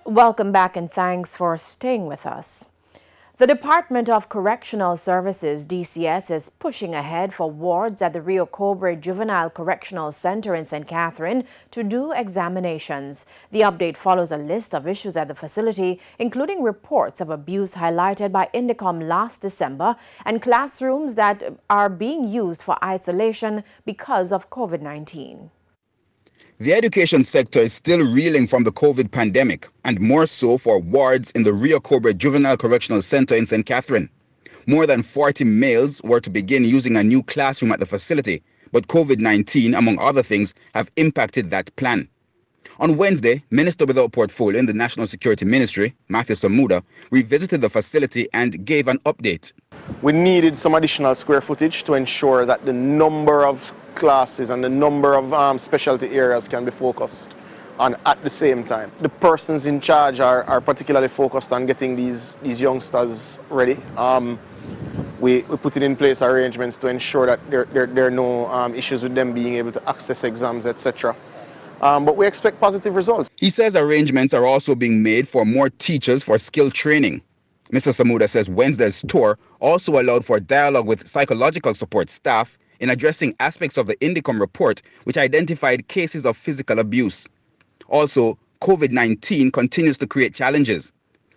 Welcome back and thanks for staying with us. The Department of Correctional Services, DCS, is pushing ahead for wards at the Rio Cobre Juvenile Correctional Center in St. Catherine to do examinations. The update follows a list of issues at the facility, including reports of abuse highlighted by Indicom last December and classrooms that are being used for isolation because of COVID-19. The education sector is still reeling from the COVID pandemic, and more so for wards in the Rio Cobre Juvenile Correctional Center in St. Catherine. More than 40 males were to begin using a new classroom at the facility, but COVID-19, among other things, have impacted that plan. On Wednesday, Minister without portfolio in the National Security Ministry, Matthew Samuda, revisited the facility and gave an update. We needed some additional square footage to ensure that the number of classes and the number of specialty areas can be focused on at the same time. The persons in charge are particularly focused on getting these youngsters ready. We put in place arrangements to ensure that there are no issues with them being able to access exams, etc. But we expect positive results. He says arrangements are also being made for more teachers for skill training. Mr. Samuda says Wednesday's tour also allowed for dialogue with psychological support staff in addressing aspects of the Indicom report, which identified cases of physical abuse. Also, COVID-19 continues to create challenges.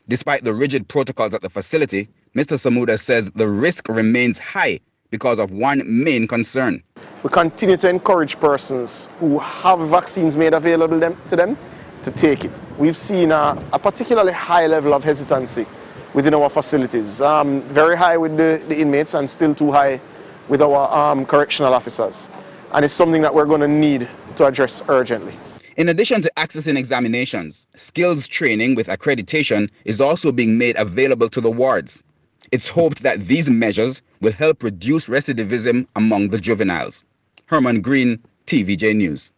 Despite the rigid protocols at the facility, Mr. Samuda says the risk remains high because of one main concern. We continue to encourage persons who have vaccines made available to them to take it. We've seen a particularly high level of hesitancy within our facilities, very high with the inmates and still too high with our correctional officers. And it's something that we're going to need to address urgently. In addition to accessing examinations, skills training with accreditation is also being made available to the wards. It's hoped that these measures will help reduce recidivism among the juveniles. Herman Green, TVJ News.